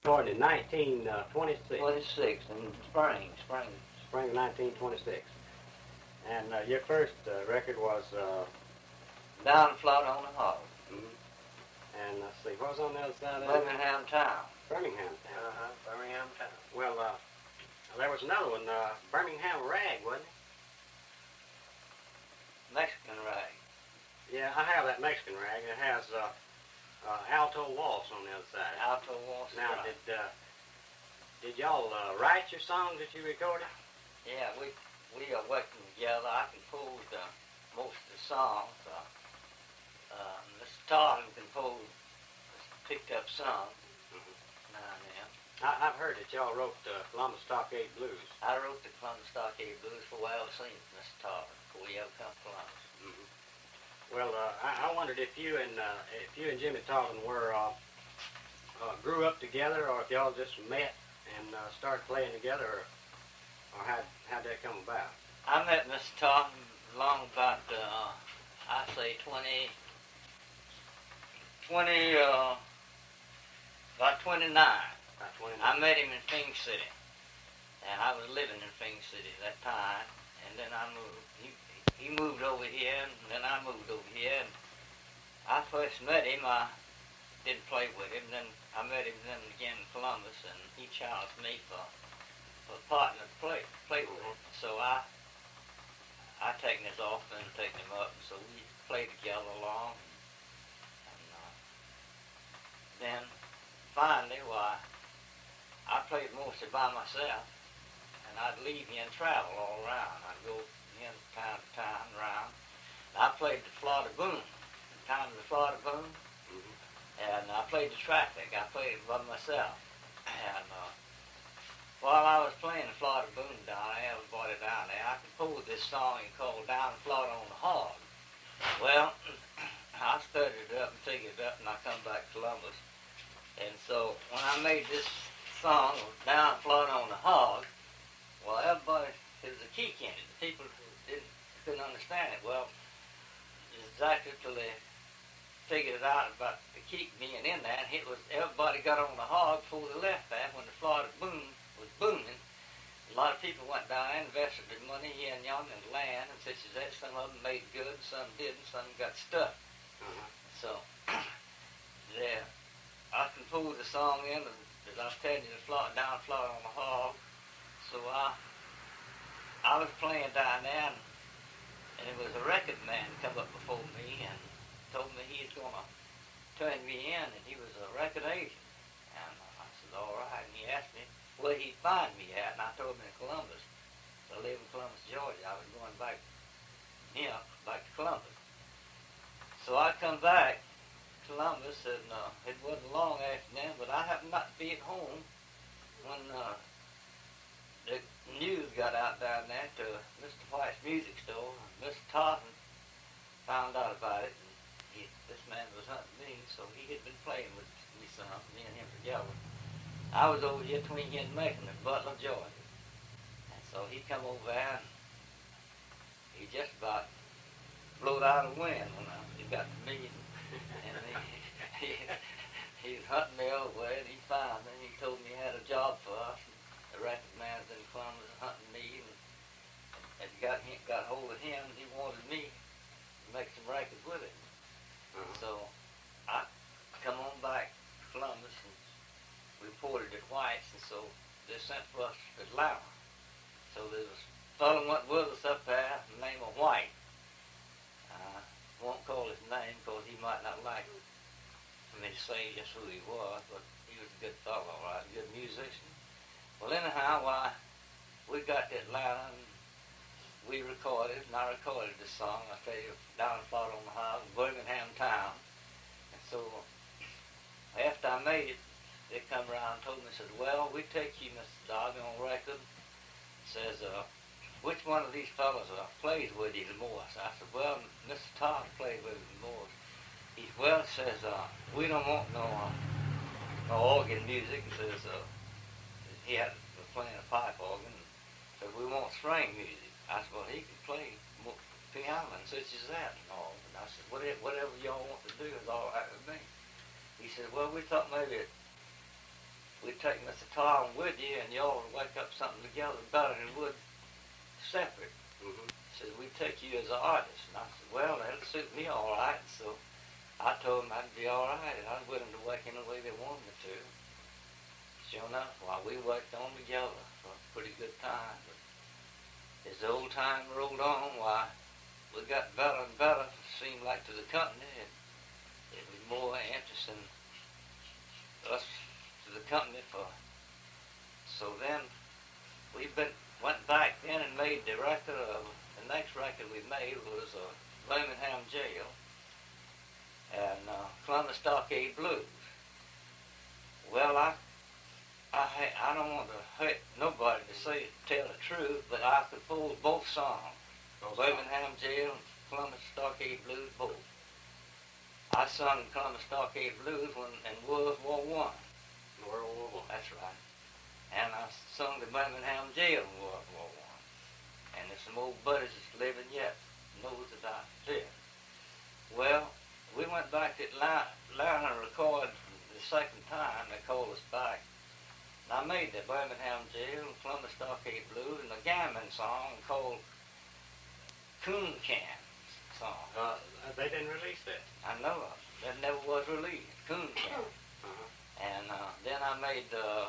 Born in 1926. 26 in spring. Spring of 1926. And your first record was, Down flat on the hog. and let's see, what was on the other side of that? Birmingham town. Birmingham Town. Birmingham town. Well, there was another one, Birmingham Rag, wasn't it? Mexican rag. Yeah, I have that Mexican Rag, and it has Alto Waltz on the other side. Alto Waltz. Now, right. did y'all write your songs that you recorded? Yeah, we are working together. I composed most of the songs. Mr. Tartan composed, picked up some now and then. I've heard that y'all wrote Columbus Stockade Blues. I wrote the Columbus Stockade Blues for Well Seen, Mr. Tartan, before we ever come to Columbus. Well, I wondered if you and Jimmy Tartan were grew up together, or if y'all just met and started playing together, or how'd that come about? I met Mr. Tartan long about, I say 29. About 29. I met him in Fing City, and I was living in Fing City at that time, and then I moved. He moved over here, and then I moved over here, and I first met him. I didn't play with him, then I met him then again in Columbus, and he challenged me for a partner to play with him. So I taken his off and taken him up, and so we played together along, and then finally, I played mostly by myself, and I'd leave here and travel all around. I'd go in town to town around. I played the Florida Boom, the town of the Florida Boom, and I played the traffic. I played it by myself, and while I was playing the Florida Boom down there, everybody down there, I composed this song called Down Florida on the Hog. Well, I studied it up and figured it up, and I come back to Columbus. And so when I made this song, Down Florida on the Hog, well, everybody, there was a kick in it. The people couldn't understand it. Well, exactly till they figured it out about the kick being in there, and it was everybody got on the hog before they left there when the Florida Boom was booming. A lot of people went down there and invested their money here and yonder in land and such as that. Some of them made good, some didn't, some got stuck. So there, I composed a song in, as I was telling you, Down Florida on the Hog. So I was playing down there, and it was a record man come up before me and told me he was going to turn me in, and he was a record agent. And I said, all right. And he asked me where he'd find me at, and I told him in Columbus. I live in Columbus, Georgia. I was going back to Columbus. So I come back to Columbus, and it wasn't long after then, but I happened not to be at home when the news got out down there to Mr. White's music store. Mr. Tartan found out about it, and this man was hunting me, so he had been playing with me some, me and him together. I was over here between here and Macon in Butler, Georgia. And so he come over there, and he just about blew out a wind when he got to me. And he was hunting me over there, and he found me, and he told me he had a job for us. The record man was in Columbus hunting me, and got hold of him, and he wanted me to make some records with him. So I come on back to Columbus and reported at White's, and so they sent for us to Atlanta. So there was a fellow went with us up there, the name of White. Won't call his name because he might not like for me to say just who he was, but he was a good fellow, all right, a good musician. Well, anyhow, we got to Atlanta, and we recorded, and I recorded this song, I tell you, Down Florida on the Hog, Birmingham town. And so after I made it, they come around and told me, said, well, we take you, Mr. Darby, on record. Says, which one of these fellows plays with you the most? I said, well, Mr. Tartan plays with me the most. He says, we don't want no organ music. He says, he was playing a pipe organ. So we want string music. I said, well, he can play piano and such as that and all. And I said, whatever y'all want to do is all right with me. He said, well, we thought maybe we'd take Mr. Tom with you and y'all would wake up something together better than would separate. Mm-hmm. He said, we take you as an artist. And I said, well, that'll suit me all right. So I told him I'd be all right, and I was willing to work any way they wanted me to. Sure enough, while we worked on together for a pretty good time. But as the old time rolled on, why, we got better and better. It seemed like to the company, it was more interesting us to the company for. So then we went back then and made the record. The next record we made was Birmingham Jail and Columbus Stockade Blues. Well, I don't want to hurt nobody to tell the truth, but I could pull both songs. Birmingham Jail and Columbus Stockade Blues, both. I sung Columbus Stockade Blues in World War I. World War I. That's right. And I sung the Birmingham Jail in World War I. And there's some old buddies that's living yet knows that I did. Well, we went back to Atlanta and recorded the second time. They called us back. And I made the Birmingham Jail and Columbus Stockade Blues and a gammon song called Coon Can song. They didn't release that. I know of. That never was released. Coon Can. And then I made the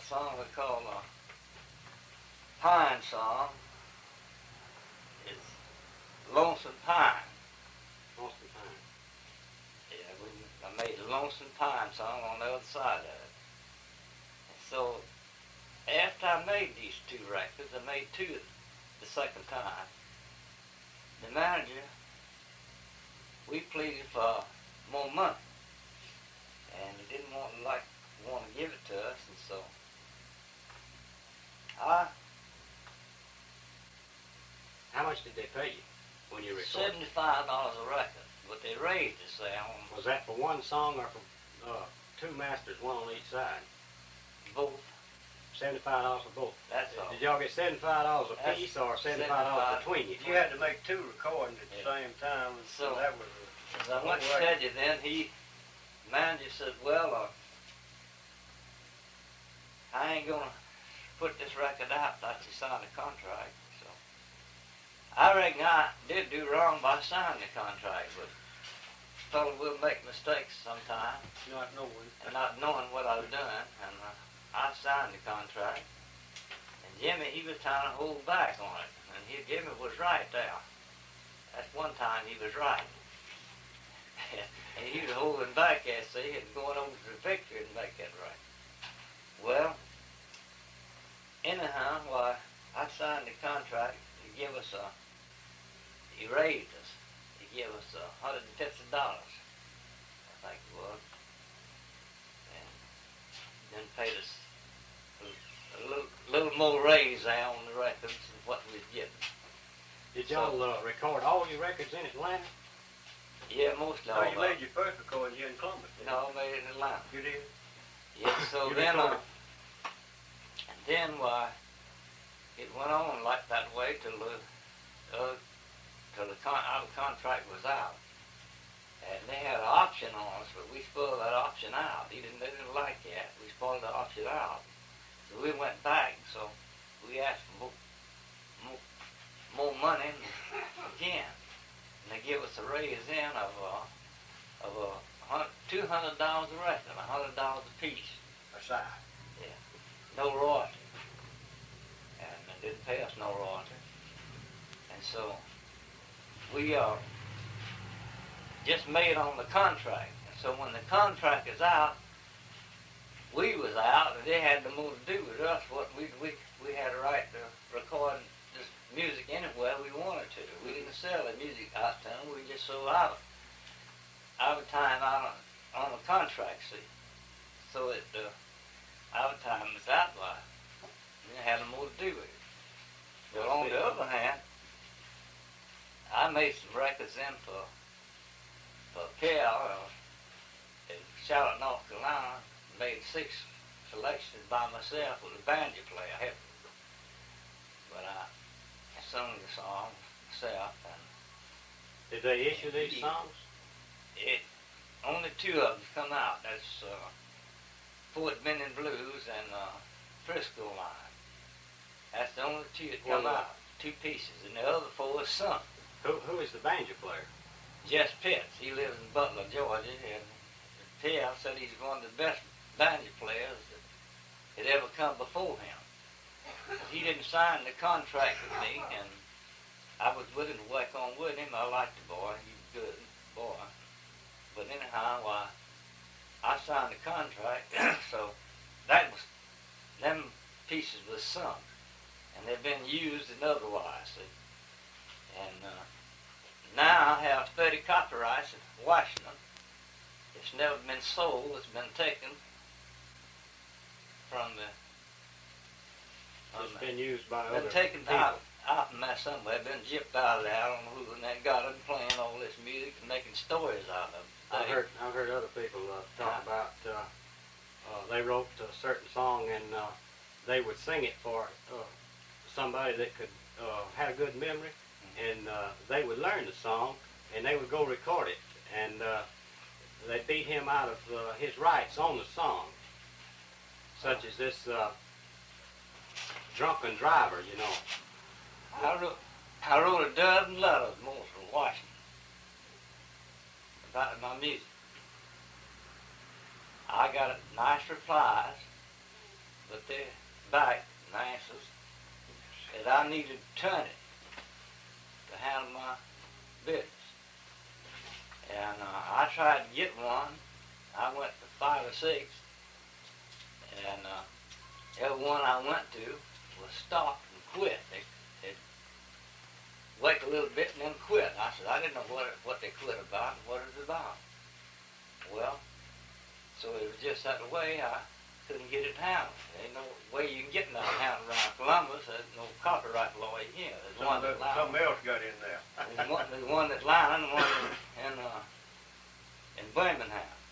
song we call Pine Song. It's Lonesome Pine. Lonesome Pine. Yeah, I made the Lonesome Pine song on the other side of it. And so after I made these two records, I made two the second time. The manager, we pleaded for more money, and he didn't want to give it to us, and so How much did they pay you when you recorded? $75 a record, but they raised it, say, on Was that for one song or for two masters, one on each side? both. $75 for both. That's all. Did y'all get $75 a That's piece or $75 $75 between you? You had to make two recordings at the same time, So- that was As I went to tell you then, manager said, well, I ain't gonna put this record out until you sign the contract. So I reckon I did do wrong by signing the contract, but fellow will make mistakes sometimes not knowing. and not knowing what I was doing, and I signed the contract. And Jimmy, he was trying to hold back on it, and Jimmy was right there. That's one time he was right. And he was holding back, I see, and going over to the victory and make that right. Well, anyhow, I signed the contract to give us he raised us. He gave us $150, I think it was. And then paid us a little more raise there on the records than what we'd given. Did y'all record all your records in Atlanta? Yeah, mostly Oh, all you of made your first recording here in Columbus, didn't No, made it in Atlanta. you? You did? Yeah, so You then, recorded- and then it went on like that way till our contract was out. And they had an option on us, but we spoiled that option out. They didn't like that. We spoiled the option out. So we went back, so we asked for more money again. And they give us a raise in of $200 a record, $100 a piece. Aside. No royalty. And they didn't pay us no royalty. And so we just made on the contract. And so when the contract is out, we was out, and they had no more to do with us. What we had a right to record this music anywhere we wanted to. We didn't sell the music out to them. We just sold our time out on the contract, see. So our time was out, we had no more to do with it. But on the other hand, I made some records in for Cal in Charlotte, North Carolina. Made 6 selections by myself with a banjo player. But I sung the song myself, and Did they issue these songs? only two of them come out. That's Fort Benning Blues and Frisco Line. That's the only two that come out. Two pieces, and the other four is sung. Who is the banjo player? Jess Pitts. He lives in Butler, Georgia, and Pierre said he's one of the best banjo players that had ever come before him. But he didn't sign the contract with me, and I was willing to work on with him. I liked the boy. He was a good boy. But anyhow, I signed the contract, so them pieces was sung, and they've been used in other wise. And now I have 30 copyrights in Washington. It's never been sold. It's been taken from the. It's been used by other Been taken people. out from there somewhere. Been gypped out of there. I don't know who, and they got them playing all this music and making stories out of it. I've heard other people talk about they wrote a certain song and they would sing it for somebody that could had a good memory, and they would learn the song and they would go record it, and they beat him out of his rights on the song, such as this drunken driver, you know. I wrote a dozen letters more from Washington about my music. I got nice replies, but they're back in answers that I needed to turn it to handle my business. And I tried to get one. I went to 5 or 6, and every one I went to was stopped and quit. They'd wait a little bit and then quit. I said, I didn't know what they quit about and what it was about. Well, so it was just that way I couldn't get it handled. There ain't no way you can get nothing handled around Columbus. There's no copyright law here. There's one that Something else got in there. there's one that's lying, and one in Birmingham.